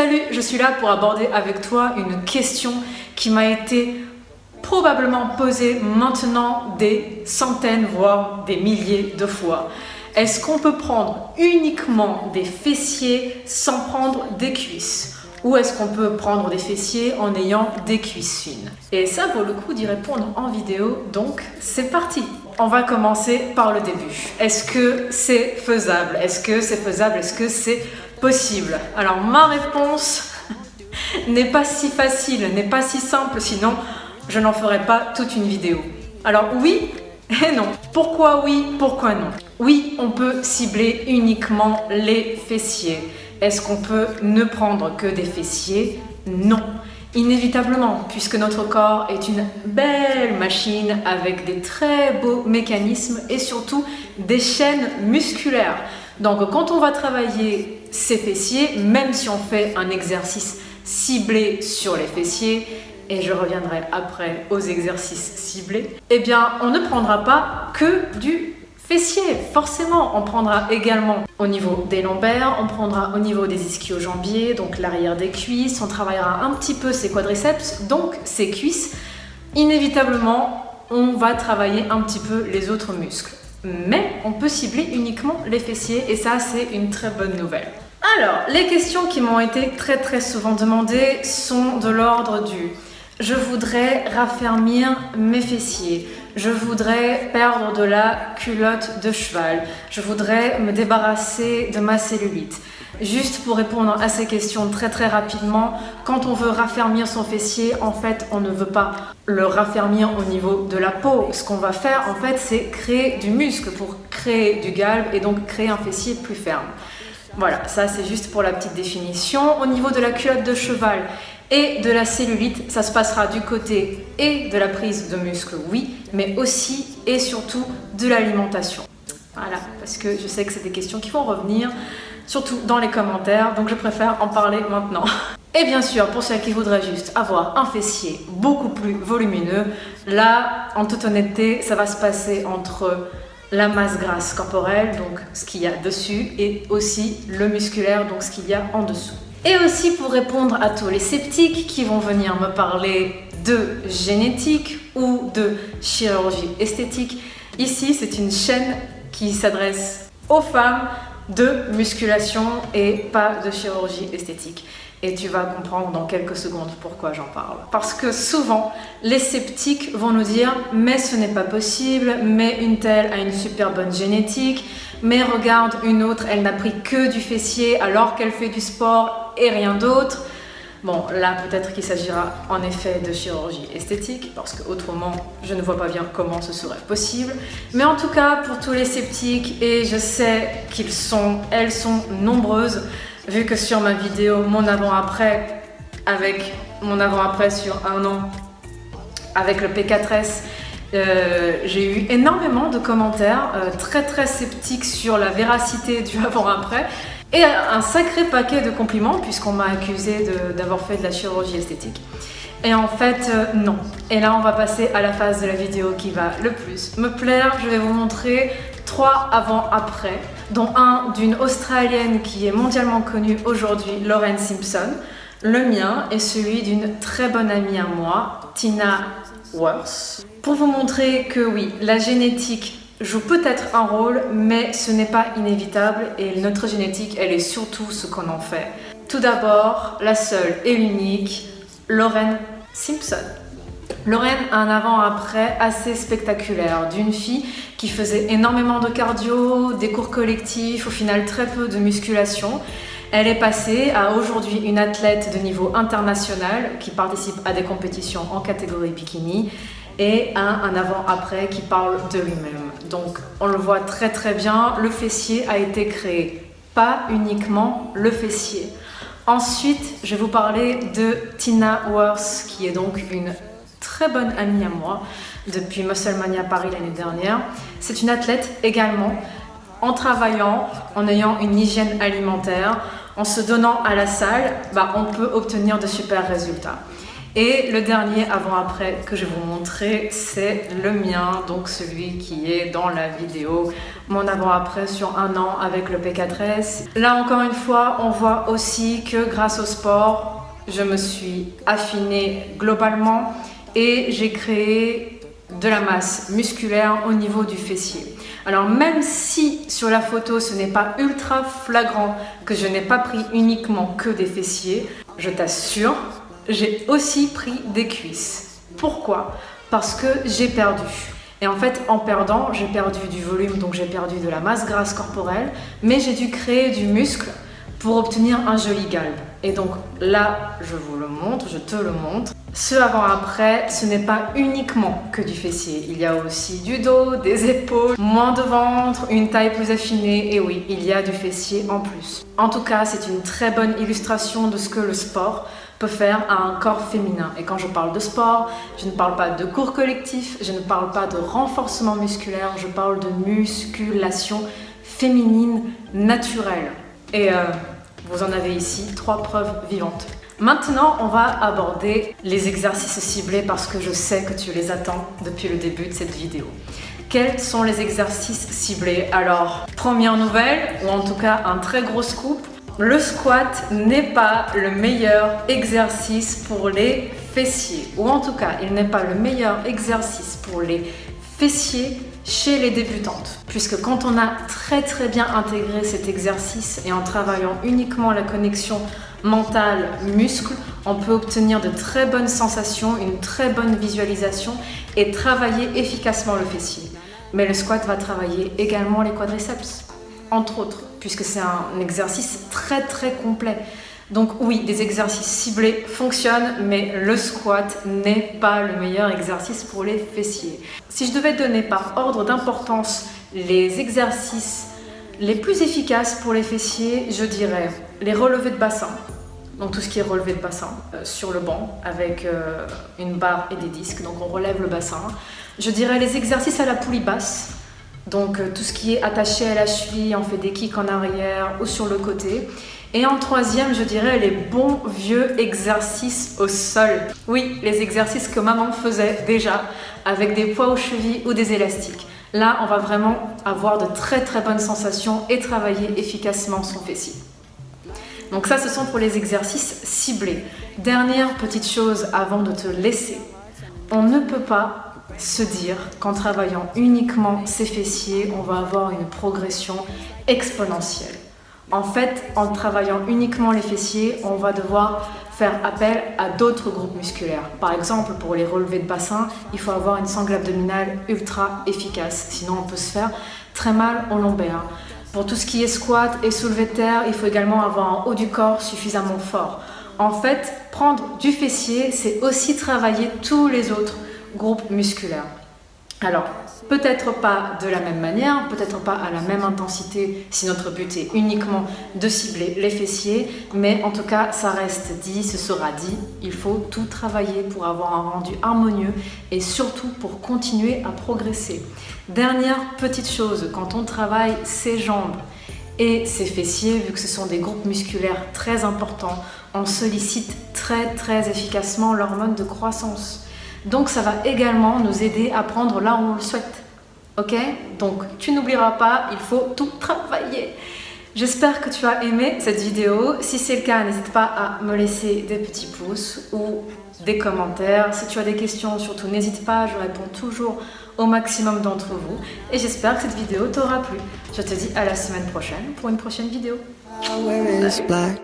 Salut, je suis là pour aborder avec toi une question qui m'a été probablement posée maintenant des centaines, voire des milliers de fois. Est-ce qu'on peut prendre uniquement des fessiers sans prendre des cuisses? Ou est-ce qu'on peut prendre des fessiers en ayant des cuisses fines? Et ça vaut le coup d'y répondre en vidéo, donc c'est parti! On va commencer par le début. Est-ce que c'est faisable? Est-ce que c'est faisable? Est-ce que c'est possible? Alors ma réponse n'est pas si facile, n'est pas si simple, sinon je n'en ferai pas toute une vidéo. Alors oui et non. Pourquoi oui? Pourquoi non? Oui, on peut cibler uniquement les fessiers. Est-ce qu'on peut ne prendre que des fessiers? Non. Inévitablement, puisque notre corps est une belle machine avec des très beaux mécanismes et surtout des chaînes musculaires. Donc quand on va travailler ces fessiers, même si on fait un exercice ciblé sur les fessiers, et je reviendrai après aux exercices ciblés, eh bien on ne prendra pas que du fessier. Forcément, on prendra également au niveau des lombaires, on prendra au niveau des ischio-jambiers, donc l'arrière des cuisses, on travaillera un petit peu ses quadriceps, donc ses cuisses. Inévitablement, on va travailler un petit peu les autres muscles. Mais on peut cibler uniquement les fessiers et ça, c'est une très bonne nouvelle. Alors, les questions qui m'ont été très souvent demandées sont de l'ordre du « je voudrais raffermir mes fessiers », « je voudrais perdre de la culotte de cheval », « je voudrais me débarrasser de ma cellulite ». Juste pour répondre à ces questions très rapidement, quand on veut raffermir son fessier, en fait, on ne veut pas le raffermir au niveau de la peau. Ce qu'on va faire, en fait, c'est créer du muscle pour créer du galbe et donc créer un fessier plus ferme. Voilà, ça c'est juste pour la petite définition. Au niveau de la culotte de cheval et de la cellulite, ça se passera du côté et de la prise de muscle, oui, mais aussi et surtout de l'alimentation. Voilà, parce que je sais que c'est des questions qui vont revenir, surtout dans les commentaires, donc je préfère en parler maintenant. Et bien sûr, pour ceux qui voudraient juste avoir un fessier beaucoup plus volumineux, là, en toute honnêteté, ça va se passer entre la masse grasse corporelle, donc ce qu'il y a dessus, et aussi le musculaire, donc ce qu'il y a en dessous. Et aussi pour répondre à tous les sceptiques qui vont venir me parler de génétique ou de chirurgie esthétique, ici c'est une chaîne qui s'adresse aux femmes de musculation et pas de chirurgie esthétique. Et tu vas comprendre dans quelques secondes pourquoi j'en parle. Parce que souvent, les sceptiques vont nous dire « mais ce n'est pas possible, mais une telle a une super bonne génétique, mais regarde une autre, elle n'a pris que du fessier alors qu'elle fait du sport et rien d'autre ». Bon, là, peut-être qu'il s'agira en effet de chirurgie esthétique, parce qu'autrement, je ne vois pas bien comment ce serait possible. Mais en tout cas, pour tous les sceptiques, et je sais elles sont nombreuses, vu que sur ma vidéo, mon avant-après, avec mon avant-après sur 1 an, avec le P4S, j'ai eu énormément de commentaires très sceptiques sur la véracité du avant-après. Et un sacré paquet de compliments puisqu'on m'a accusé d'avoir fait de la chirurgie esthétique. Et en fait, non. Et là, on va passer à la phase de la vidéo qui va le plus me plaire. Je vais vous montrer 3 avant-après, dont un d'une Australienne qui est mondialement connue aujourd'hui, Lauren Simpson. Le mien est celui d'une très bonne amie à moi, Tina Worth. Pour vous montrer que oui, la génétique joue peut-être un rôle, mais ce n'est pas inévitable et notre génétique, elle est surtout ce qu'on en fait. Tout d'abord, la seule et l'unique, Lauren Simpson. Lauren a un avant-après assez spectaculaire d'une fille qui faisait énormément de cardio, des cours collectifs, au final très peu de musculation. Elle est passée à aujourd'hui une athlète de niveau international qui participe à des compétitions en catégorie bikini et un avant-après qui parle de lui-même. Donc on le voit très bien, le fessier a été créé, pas uniquement le fessier. Ensuite, je vais vous parler de Tina Worth, qui est donc une très bonne amie à moi depuis Musclemania Paris l'année dernière. C'est une athlète également, en travaillant, en ayant une hygiène alimentaire, en se donnant à la salle, on peut obtenir de super résultats. Et le dernier avant-après que je vais vous montrer, c'est le mien, donc celui qui est dans la vidéo, mon avant-après sur 1 an avec le P4S. Là encore une fois, on voit aussi que grâce au sport, je me suis affinée globalement et j'ai créé de la masse musculaire au niveau du fessier. Alors même si sur la photo ce n'est pas ultra flagrant que je n'ai pas pris uniquement que des fessiers, je t'assure, j'ai aussi pris des cuisses. Pourquoi? Parce que j'ai perdu. Et en fait, en perdant, j'ai perdu du volume, donc j'ai perdu de la masse grasse corporelle, mais j'ai dû créer du muscle pour obtenir un joli galbe. Et donc là, je vous le montre, je te le montre. Ce avant-après, ce n'est pas uniquement que du fessier. Il y a aussi du dos, des épaules, moins de ventre, une taille plus affinée. Et oui, il y a du fessier en plus. En tout cas, c'est une très bonne illustration de ce que le sport peut faire à un corps féminin. Et quand je parle de sport, je ne parle pas de cours collectif, je ne parle pas de renforcement musculaire, je parle de musculation féminine naturelle. Et vous en avez ici 3 preuves vivantes. Maintenant, on va aborder les exercices ciblés parce que je sais que tu les attends depuis le début de cette vidéo. Quels sont les exercices ciblés? Alors, première nouvelle, ou en tout cas un très gros scoop, le squat n'est pas le meilleur exercice pour les fessiers. Ou en tout cas, il n'est pas le meilleur exercice pour les fessiers chez les débutantes. Puisque quand on a très bien intégré cet exercice et en travaillant uniquement la connexion mental-muscle, on peut obtenir de très bonnes sensations, une très bonne visualisation et travailler efficacement le fessier. Mais le squat va travailler également les quadriceps, entre autres, puisque c'est un exercice très complet. Donc oui, des exercices ciblés fonctionnent, mais le squat n'est pas le meilleur exercice pour les fessiers. Si je devais donner par ordre d'importance les exercices les plus efficaces pour les fessiers, je dirais les relevés de bassin. Donc tout ce qui est relevé de bassin sur le banc avec une barre et des disques, donc on relève le bassin. Je dirais les exercices à la poulie basse, donc tout ce qui est attaché à la cheville, on fait des kicks en arrière ou sur le côté. Et en troisième, je dirais les bons vieux exercices au sol. Oui, les exercices que maman faisait déjà avec des poids aux chevilles ou des élastiques. Là, on va vraiment avoir de très bonnes sensations et travailler efficacement son fessier. Donc ça, ce sont pour les exercices ciblés. Dernière petite chose avant de te laisser. On ne peut pas se dire qu'en travaillant uniquement ses fessiers, on va avoir une progression exponentielle. En fait, en travaillant uniquement les fessiers, on va devoir faire appel à d'autres groupes musculaires. Par exemple, pour les relevés de bassin, il faut avoir une sangle abdominale ultra efficace. Sinon, on peut se faire très mal au lombaire. Pour tout ce qui est squat et soulevé de terre, il faut également avoir un haut du corps suffisamment fort. En fait, prendre du fessier, c'est aussi travailler tous les autres groupes musculaires. Alors, peut-être pas de la même manière, peut-être pas à la même intensité si notre but est uniquement de cibler les fessiers, mais en tout cas, ça reste dit, ce sera dit, il faut tout travailler pour avoir un rendu harmonieux et surtout pour continuer à progresser. Dernière petite chose, quand on travaille ses jambes et ses fessiers, vu que ce sont des groupes musculaires très importants, on sollicite très efficacement l'hormone de croissance. Donc ça va également nous aider à prendre là où on le souhaite. Ok? Donc tu n'oublieras pas, il faut tout travailler. J'espère que tu as aimé cette vidéo. Si c'est le cas, n'hésite pas à me laisser des petits pouces ou des commentaires. Si tu as des questions, surtout n'hésite pas, je réponds toujours au maximum d'entre vous. Et j'espère que cette vidéo t'aura plu. Je te dis à la semaine prochaine pour une prochaine vidéo. Bye.